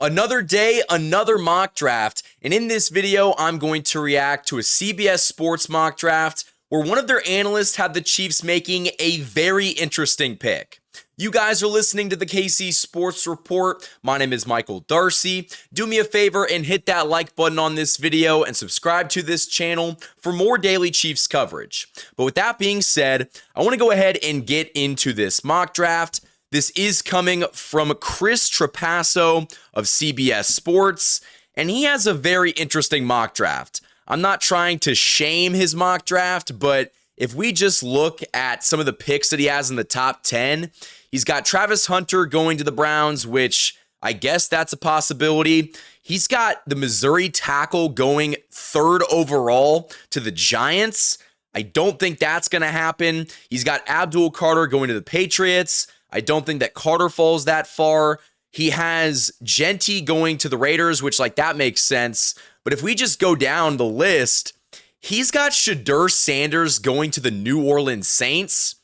Another day, another mock draft, and in this video, I'm going to react to a CBS Sports mock draft where one of their analysts had the Chiefs making a very interesting pick. You guys are listening to the KC Sports Report. My name is Michael Darcy. Do me a favor and hit that like button on this video and subscribe to this channel for more daily Chiefs coverage. But with that being said, I want to go ahead and get into this mock draft. This is coming from Chris Trapasso of CBS Sports, and he has a very interesting mock draft. I'm not trying to shame his mock draft, but if we just look at some of the picks that he has in the top 10, he's got Travis Hunter going to the Browns, which I guess that's a possibility. He's got the Missouri tackle going 3rd overall to the Giants. I don't think that's going to happen. He's got Abdul Carter going to the Patriots. I don't think that Carter falls that far. He has Genty going to the Raiders, which that makes sense. But if we just go down the list, he's got Shedeur Sanders going to the New Orleans Saints.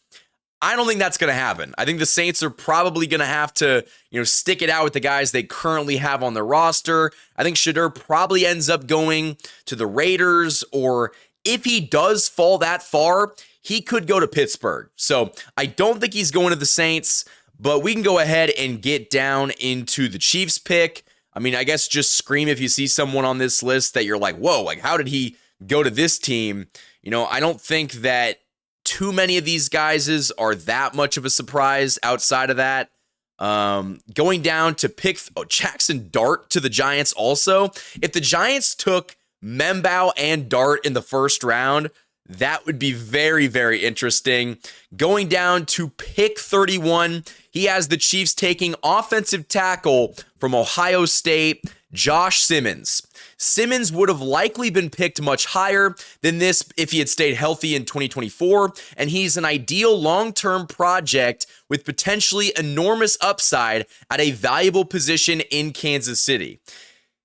I don't think that's going to happen. I think the Saints are probably going to have to, stick it out with the guys they currently have on their roster. I think Shedeur probably ends up going to the Raiders, or if he does fall that far, he could go to Pittsburgh. So I don't think he's going to the Saints, but we can go ahead and get down into the Chiefs pick. I mean, I guess just scream if you see someone on this list that you're like, whoa, how did he go to this team? I don't think that too many of these guys are that much of a surprise outside of that. Going down to pick Jackson Dart to the Giants also. If the Giants took Membao and Dart in the first round, that would be very, very interesting. Going down to pick 31, he has the Chiefs taking offensive tackle from Ohio State, Josh Simmons. Simmons would have likely been picked much higher than this if he had stayed healthy in 2024, and he's an ideal long-term project with potentially enormous upside at a valuable position in Kansas City.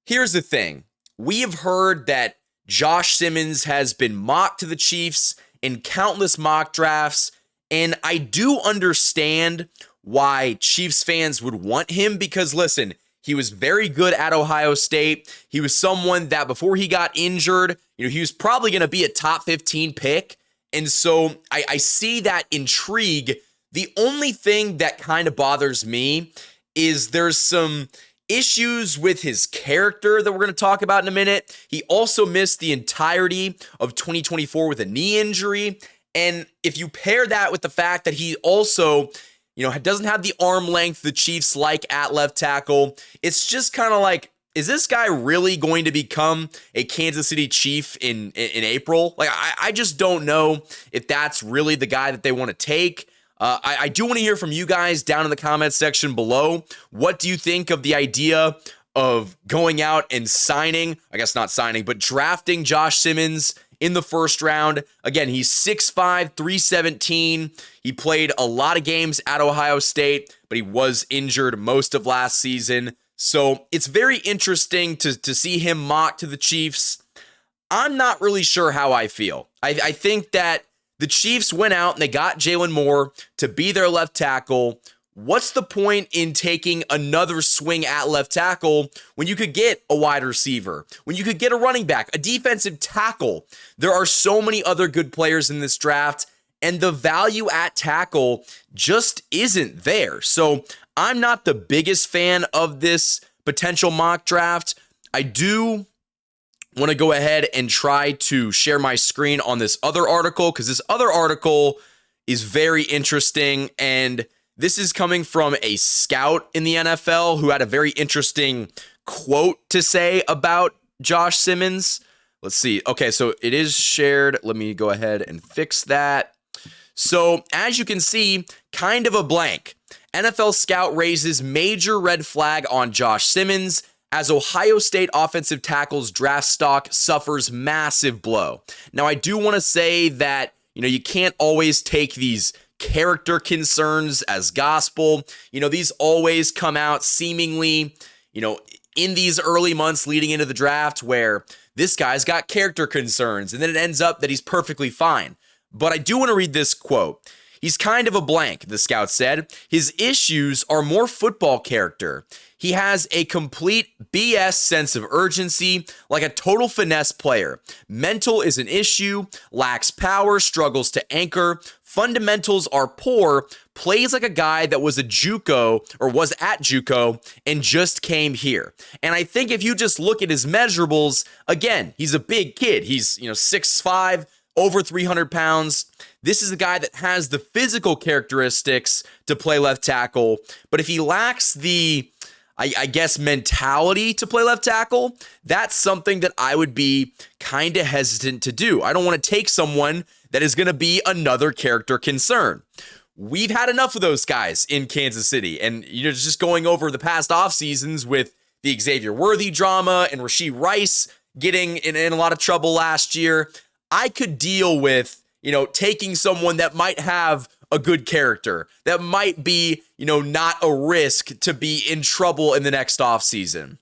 Here's the thing. We have heard that Josh Simmons has been mocked to the Chiefs in countless mock drafts, and I do understand why Chiefs fans would want him because, listen, he was very good at Ohio State. He was someone that before he got injured, he was probably going to be a top 15 pick, and so I see that intrigue. The only thing that kind of bothers me is there's some issues with his character that we're going to talk about in a minute. He also missed the entirety of 2024 with a knee injury. And if you pair that with the fact that he also, doesn't have the arm length the Chiefs like at left tackle, it's just kind of like, is this guy really going to become a Kansas City Chief in April? I just don't know if that's really the guy that they want to take. I do want to hear from you guys down in the comments section below. What do you think of the idea of going out and drafting Josh Simmons in the first round? Again, he's 6'5", 317. He played a lot of games at Ohio State, but he was injured most of last season. So it's very interesting to see him mocked to the Chiefs. I'm not really sure how I feel. I think that the Chiefs went out and they got Jalen Moore to be their left tackle. What's the point in taking another swing at left tackle when you could get a wide receiver, when you could get a running back, a defensive tackle? There are so many other good players in this draft, and the value at tackle just isn't there. So I'm not the biggest fan of this potential mock draft. I do want to go ahead and try to share my screen on this other article because this other article is very interesting, and this is coming from a scout in the NFL who had a very interesting quote to say about Josh Simmons. Let's see. Okay, so it is shared. Let me go ahead and fix that. So as you can see, kind of a blank. NFL scout raises major red flag on Josh Simmons as Ohio State offensive tackle's draft stock suffers massive blow. Now, I do want to say that, you can't always take these character concerns as gospel. These always come out seemingly, in these early months leading into the draft where this guy's got character concerns, and then it ends up that he's perfectly fine. But I do want to read this quote. He's kind of a blank, the scout said. His issues are more football character. He has a complete BS sense of urgency, like a total finesse player. Mental is an issue, lacks power, struggles to anchor. Fundamentals are poor, plays like a guy that was a JUCO or was at JUCO and just came here. And I think if you just look at his measurables, again, he's a big kid. He's, 6'5", over 300 pounds. This is a guy that has the physical characteristics to play left tackle, but if he lacks the I guess mentality to play left tackle, that's something that I would be kind of hesitant to do. I don't want to take someone that is going to be another character concern. We've had enough of those guys in Kansas City, and just going over the past off seasons with the Xavier Worthy drama and Rashee Rice getting in a lot of trouble last year. I could deal with, taking someone that might have a good character, that might be, not a risk to be in trouble in the next offseason.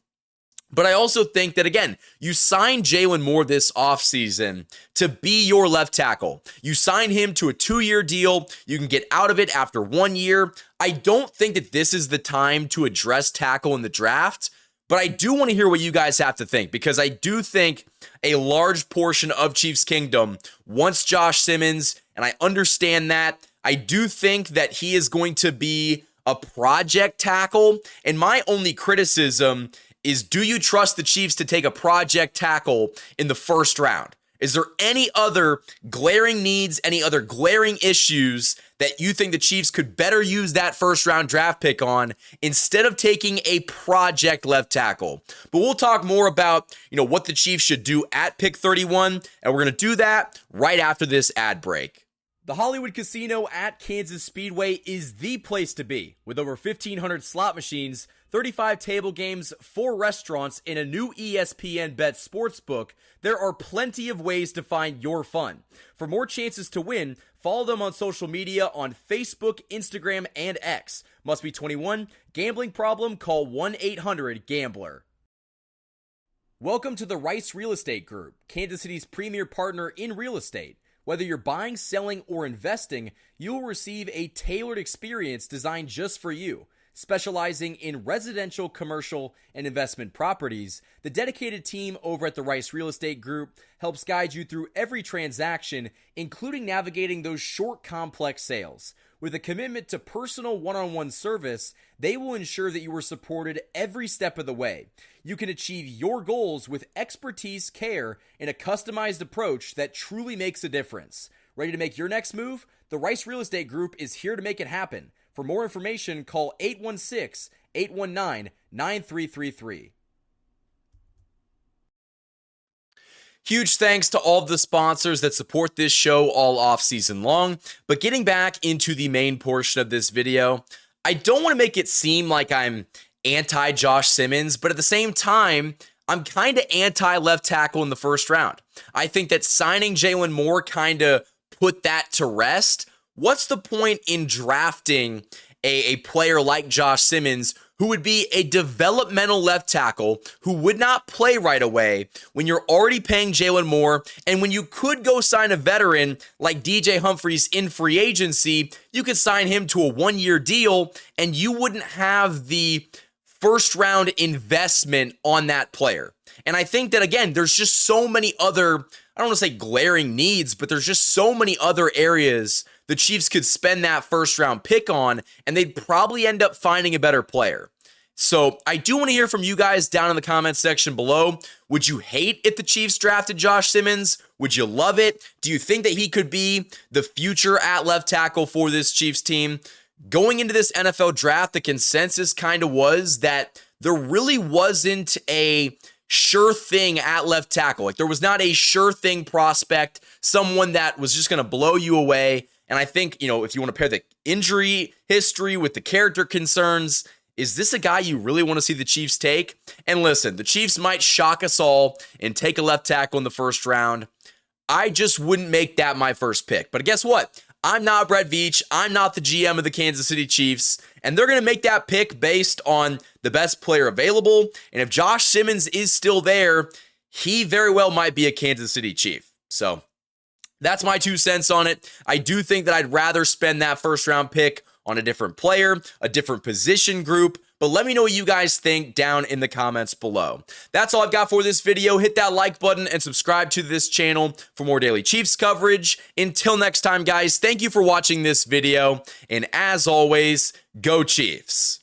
But I also think that, again, you signed Jalen Moore this offseason to be your left tackle. You sign him to a 2-year deal. You can get out of it after 1 year. I don't think that this is the time to address tackle in the draft, but I do want to hear what you guys have to think, because I do think a large portion of Chiefs Kingdom wants Josh Simmons, and I understand that. I do think that he is going to be a project tackle, and my only criticism is, do you trust the Chiefs to take a project tackle in the first round? Is there any other glaring needs, any other glaring issues that you think the Chiefs could better use that first round draft pick on instead of taking a project left tackle? But we'll talk more about, what the Chiefs should do at pick 31, and we're going to do that right after this ad break. The Hollywood Casino at Kansas Speedway is the place to be. With over 1,500 slot machines, 35 table games, 4 restaurants, and a new ESPN Bet sportsbook, there are plenty of ways to find your fun. For more chances to win, follow them on social media on Facebook, Instagram, and X. Must be 21. Gambling problem? Call 1-800-GAMBLER. Welcome to the Rice Real Estate Group, Kansas City's premier partner in real estate. Whether you're buying, selling, or investing, you'll receive a tailored experience designed just for you. Specializing in residential, commercial, and investment properties, the dedicated team over at the Rice Real Estate Group helps guide you through every transaction, including navigating those short, complex sales. With a commitment to personal one-on-one service, they will ensure that you are supported every step of the way. You can achieve your goals with expertise, care, and a customized approach that truly makes a difference. Ready to make your next move? The Rice Real Estate Group is here to make it happen. For more information, call 816-819-9333. Huge thanks to all of the sponsors that support this show all off season long. But getting back into the main portion of this video, I don't want to make it seem like I'm anti-Josh Simmons, but at the same time, I'm kind of anti-left tackle in the first round. I think that signing Jalen Moore kind of put that to rest. What's the point in drafting a player like Josh Simmons, who would be a developmental left tackle who would not play right away, when you're already paying Jalen Moore, and when you could go sign a veteran like DJ Humphries in free agency? You could sign him to a 1-year deal, and you wouldn't have the first round investment on that player. And I think that, again, there's just so many other, I don't want to say glaring needs, but there's just so many other areas the Chiefs could spend that first round pick on, and they'd probably end up finding a better player. So I do want to hear from you guys down in the comments section below. Would you hate if the Chiefs drafted Josh Simmons? Would you love it? Do you think that he could be the future at left tackle for this Chiefs team? Going into this NFL draft, the consensus kind of was that there really wasn't a sure thing at left tackle. Like, there was not a sure thing prospect, someone that was just going to blow you away. And I think, if you want to pair the injury history with the character concerns, is this a guy you really want to see the Chiefs take? And listen, the Chiefs might shock us all and take a left tackle in the first round. I just wouldn't make that my first pick. But guess what? I'm not Brett Veach. I'm not the GM of the Kansas City Chiefs. And they're going to make that pick based on the best player available. And if Josh Simmons is still there, he very well might be a Kansas City Chief. So That's my 2 cents on it. I do think that I'd rather spend that first round pick on a different player, a different position group, but let me know what you guys think down in the comments below. That's all I've got for this video. Hit that like button and subscribe to this channel for more daily Chiefs coverage. Until next time, guys, thank you for watching this video, and as always, go Chiefs.